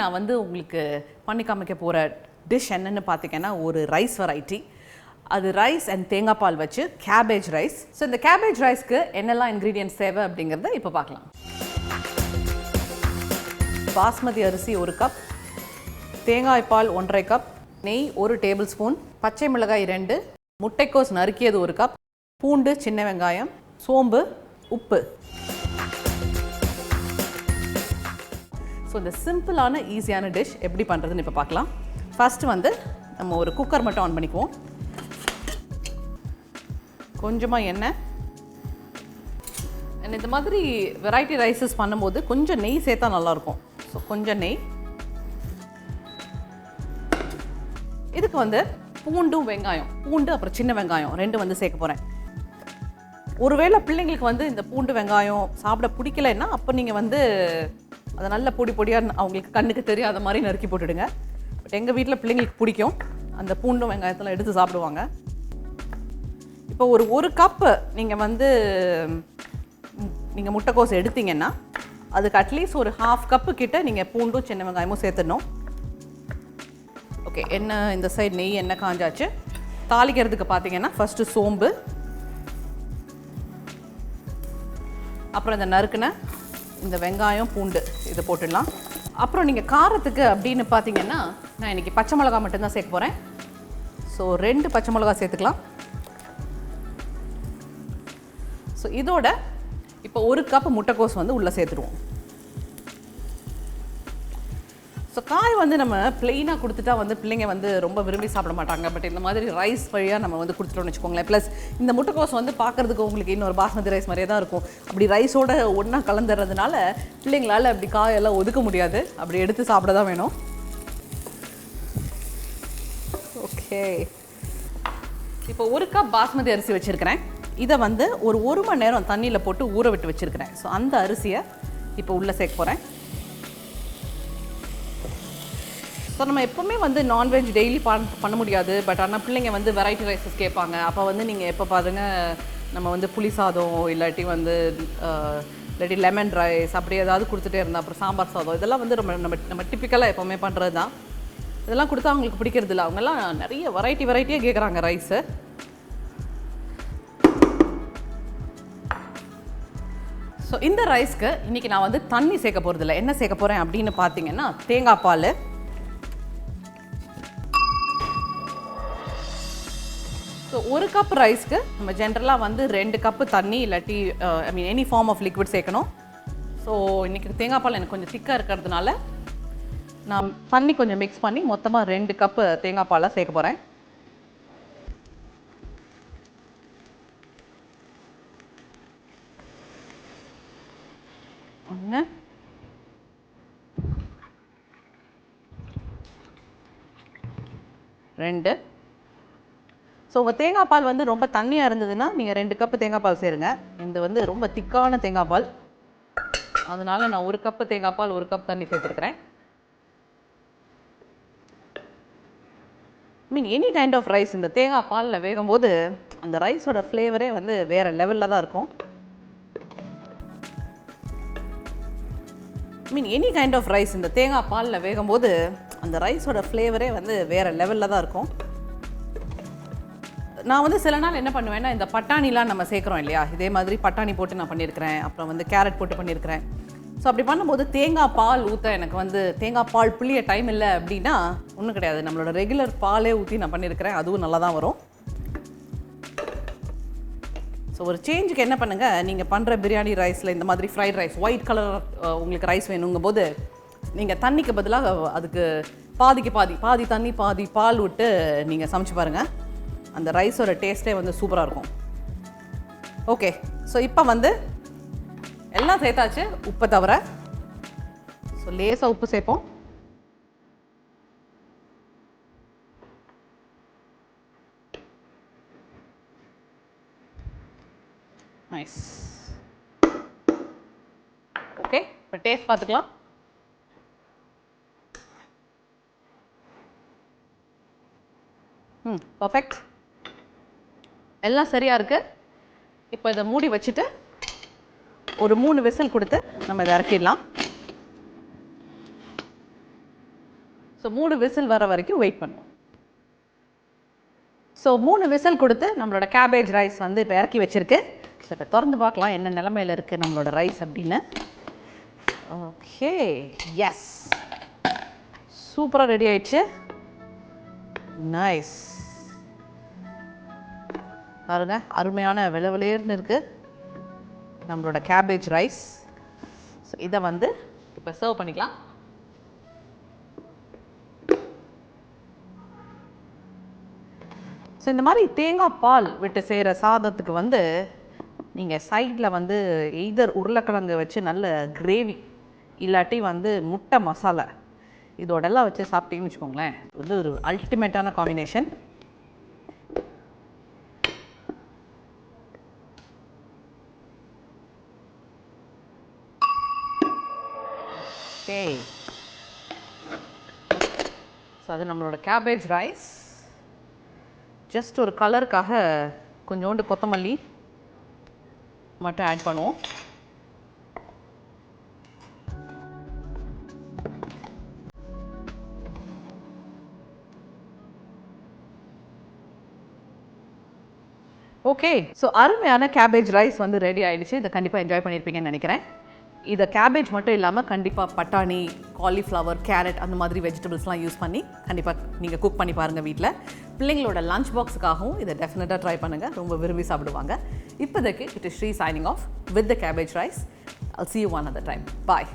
நான் வந்து உங்களுக்கு பண்ணி காமிக்க போகிற டிஷ் என்னென்னு பார்த்தீங்கன்னா ஒரு ரைஸ் வெரைட்டி. அது ரைஸ் அண்ட் தேங்காய் பால் வச்சு கேபேஜ் ரைஸ். ஸோ இந்த கேபேஜ் ரைஸ்க்கு என்னெல்லாம் இன்க்ரீடியன்ட்ஸ் தேவை அப்படிங்கிறத இப்போ பார்க்கலாம். பாஸ்மதி அரிசி 1 கப், தேங்காய் பால் 1.5 கப், நெய் 1 டேபிள் ஸ்பூன், பச்சை மிளகாய் 2, முட்டைக்கோஸ் நறுக்கியது 1 கப், பூண்டு, சின்ன வெங்காயம், சோம்பு, உப்பு. ஸோ இந்த சிம்பிளான ஈஸியான டிஷ் எப்படி பண்ணுறதுன்னு இப்போ பார்க்கலாம். ஃபஸ்ட்டு வந்து நம்ம ஒரு குக்கர் மட்டும் ஆன் பண்ணிக்குவோம். கொஞ்சமாக எண்ணெய். இந்த மாதிரி வெரைட்டி ரைஸஸ் பண்ணும்போது கொஞ்சம் நெய் சேர்த்தா நல்லாயிருக்கும். ஸோ கொஞ்சம் நெய். இதுக்கு வந்து பூண்டும் வெங்காயம், பூண்டு அப்புறம் சின்ன வெங்காயம் 2 வந்து சேர்க்க போகிறேன். ஒருவேளை பிள்ளைங்களுக்கு வந்து இந்த பூண்டு வெங்காயம் சாப்பிட பிடிக்கலைன்னா அப்போ நீங்கள் வந்து அதை நல்ல பொடியாக அவங்களுக்கு கண்ணுக்கு தெரியாத மாதிரி நறுக்கி போட்டுடுங்க. பட் எங்கள் வீட்டில் பிள்ளைங்களுக்கு பிடிக்கும், அந்த பூண்டும் வெங்காயத்தெல்லாம் எடுத்து சாப்பிடுவாங்க. இப்போ ஒரு கப்பு நீங்கள் முட்டைக்கோஸ் எடுத்தீங்கன்னா அதுக்கு அட்லீஸ்ட் ஒரு 1/2 கப்பு கிட்ட நீங்கள் பூண்டும் சின்ன வெங்காயமும் சேர்த்துடணும். ஓகே, எண்ணெய் இந்த சைடு நெய் எண்ணெய் காஞ்சாச்சு. தாளிக்கிறதுக்கு பார்த்தீங்கன்னா ஃபஸ்ட்டு சோம்பு, அப்புறம் இந்த நறுக்குன இந்த வெங்காயம் பூண்டு இதை போட்டுடலாம். அப்புறம் நீங்கள் காரத்துக்கு அப்படின்னு பார்த்தீங்கன்னா நான் இன்றைக்கி பச்சை மிளகா மட்டும்தான் சேர்க்க போகிறேன். ஸோ 2 பச்சை மிளகா சேர்த்துக்கலாம். ஸோ இதோட இப்போ 1 கப் முட்டைக்கோஸ் வந்து உள்ளே சேர்த்துருவோம். ஸோ காய் வந்து நம்ம பிளெயினாக கொடுத்துட்டா வந்து பிள்ளைங்க வந்து ரொம்ப விரும்பி சாப்பிட மாட்டாங்க. பட் இந்த மாதிரி ரைஸ் வழியாக நம்ம வந்து கொடுத்துட்டோம்னு வச்சுக்கோங்களேன். ப்ளஸ் இந்த முட்டைக்கோஸ் வந்து பார்க்குறதுக்கு உங்களுக்கு இன்னொரு பாஸ்மதி ரைஸ் மாதிரியே தான் இருக்கும். அப்படி ரைஸோட ஒன்றா கலந்துறதுனால பிள்ளைங்களால் அப்படி காயெல்லாம் ஒதுக்க முடியாது, அப்படி எடுத்து சாப்பிட தான் வேணும். ஓகே, இப்போ 1 கப் பாஸ்மதி அரிசி வச்சுருக்கிறேன். இதை வந்து ஒரு மணி நேரம் தண்ணியில் போட்டு ஊற விட்டு வச்சுருக்கிறேன். ஸோ அந்த அரிசியை இப்போ உள்ளே சேர்க்க போகிறேன். ஸோ நம்ம எப்போவுமே வந்து நான்வெஜ் டெய்லி பண்ண முடியாது. பட் ஆனால் பிள்ளைங்க வந்து வெரைட்டி ரைஸஸ் கேட்பாங்க. அப்போ வந்து நீங்கள் எப்போ பாருங்கள் நம்ம வந்து புளி சாதம் இல்லாட்டி லெமன் ரைஸ் அப்படி ஏதாவது கொடுத்துட்டே இருந்தால், அப்புறம் சாம்பார் சாதம், இதெல்லாம் வந்து நம்ம டிப்பிக்கலாக எப்போவுமே பண்ணுறது தான். இதெல்லாம் கொடுத்தா அவங்களுக்கு பிடிக்கிறது இல்லை. அவங்கெல்லாம் நிறைய வெரைட்டியாக கேட்குறாங்க ரைஸு. ஸோ இந்த ரைஸ்க்கு இன்றைக்கி நான் வந்து தண்ணி சேர்க்க போகிறதில்ல. என்ன சேர்க்க போகிறேன் அப்படின்னு பார்த்தீங்கன்னா தேங்காய் பால். ஸோ 1 கப் ரைஸ்க்கு நம்ம ஜென்ரலாக வந்து 2 கப்பு தண்ணி இல்லாட்டி எனி ஃபார்ம் ஆஃப் லிக்விட் சேர்க்கணும். ஸோ இன்றைக்கி தேங்காய் பால் எனக்கு கொஞ்சம் திக்காக இருக்கிறதுனால நான் தண்ணி கொஞ்சம் மிக்ஸ் பண்ணி மொத்தமாக 2 கப்பு தேங்காய் பாலாக சேர்க்க போகிறேன். ஒன்று, 2. ஸோ உங்கள் தேங்காய் பால் வந்து ரொம்ப தண்ணியாக இருந்ததுன்னா நீங்கள் 2 கப்பு தேங்காய் பால் சேருங்க. இது வந்து ரொம்ப திக்கான தேங்காய் பால், அதனால நான் 1 கப்பு தேங்காய் பால் 1 கப் தண்ணி சேர்த்துருக்கிறேன். எனி கைண்ட் ஆஃப் ரைஸ் இந்த தேங்காய் பாலில் வேகும்போது அந்த ரைஸோட ஃப்ளேவரே வந்து வேறு லெவலில் தான் இருக்கும். எனி கைண்ட் ஆஃப் ரைஸ் இந்த தேங்காய் பாலில் வேகும்போது அந்த ரைஸோட ஃப்ளேவரே வந்து வேறு லெவலில் தான் இருக்கும். நான் வந்து சில நாள் என்ன பண்ணுவேன்னா இந்த பட்டாணிலாம் நம்ம சேர்க்குறோம் இல்லையா, இதே மாதிரி பட்டாணி போட்டு நான் பண்ணியிருக்கிறேன். அப்புறம் வந்து கேரட் போட்டு பண்ணியிருக்கிறேன். ஸோ அப்படி பண்ணும்போது தேங்காய் பால் ஊற்ற எனக்கு வந்து தேங்காய் பால் புளிய டைம் இல்லை அப்படின்னா ஒன்றும் கிடையாது, நம்மளோட ரெகுலர் பாலே ஊற்றி நான் பண்ணியிருக்கிறேன். அதுவும் நல்லா தான் வரும். ஸோ ஒரு சேஞ்சுக்கு என்ன பண்ணுங்கள், நீங்கள் பண்ணுற பிரியாணி ரைஸில் இந்த மாதிரி ஃப்ரைட் ரைஸ் ஒயிட் கலர் உங்களுக்கு ரைஸ் வேணுங்கும் போது நீங்கள் தண்ணிக்கு பதிலாக அதுக்கு பாதி தண்ணி பாதி பால் விட்டு நீங்கள் சமைச்சு பாருங்கள். அந்த ரைஸோட டேஸ்ட்டே வந்து சூப்பராக இருக்கும். ஓகே, ஸோ இப்போ வந்து எல்லாம் சேர்த்தாச்சு உப்பை தவிர. ஸோ லேசாக உப்பு சேர்ப்போம். நைஸ். ஓகே, இப்போ டேஸ்ட் பார்த்துக்கலாம். பர்ஃபெக்ட், எல்லாம் சரியாக இருக்குது. இப்போ இதை மூடி வச்சுட்டு ஒரு 3 விசில் கொடுத்து நம்ம இதை இறக்கிடலாம். ஸோ 3 விசில் வர வரைக்கும் வெயிட் பண்ணுவோம். ஸோ 3 விசில் கொடுத்து நம்மளோட கேபேஜ் ரைஸ் வந்து இப்போ இறக்கி வச்சுருக்கு. ஸோ இப்போ திறந்து பார்க்கலாம் என்ன நிலமையில் இருக்குது நம்மளோட ரைஸ் அப்படின்னு. ஓகே, எஸ், சூப்பராக ரெடி ஆயிடுச்சு. நைஸ், பாருங்க அருமையான வெளவெளேர்னு இருக்குது நம்மளோட கேபேஜ் ரைஸ். ஸோ இதை வந்து இப்போ சர்வ் பண்ணிக்கலாம். ஸோ இந்த மாதிரி தேங்காய் பால் விட்டு செய்கிற சாதத்துக்கு வந்து நீங்கள் சைடில் வந்து எய்தர் உருளைக்கிழங்கு வச்சு நல்ல கிரேவி இல்லாட்டி வந்து முட்டை மசாலா இதோடெல்லாம் வச்சு சாப்பிட்டீங்கன்னு வச்சுக்கோங்களேன், வந்து ஒரு அல்டிமேட்டான காம்பினேஷன். ஓகே, ஸோ அது நம்மளோட கேபேஜ் ரைஸ். ஜஸ்ட் ஒரு கலருக்காக கொஞ்சோண்டு கொத்தமல்லி மட்டும் ஆட் பண்ணுவோம். ஓகே, ஸோ அருமையான கேபேஜ் ரைஸ் வந்து ரெடி ஆகிடுச்சு. இதை கண்டிப்பாக என்ஜாய் பண்ணியிருப்பீங்கன்னு நினைக்கிறேன். இதை கேபேஜ் மட்டும் இல்லாமல் கண்டிப்பாக பட்டாணி, காலிஃப்ளவர், கேரட் அந்த மாதிரி வெஜிடபிள்ஸ்லாம் யூஸ் பண்ணி கண்டிப்பாக நீங்கள் குக் பண்ணி பாருங்கள் வீட்டில். பிள்ளைங்களோட லஞ்ச் பாக்ஸுக்காகவும் இதை டெஃபினட்டாக ட்ரை பண்ணுங்கள், ரொம்ப விரும்பி சாப்பிடுவாங்க. இப்போதைக்கு it is Sri signing off with the cabbage rice. I'll see you one other time. Bye.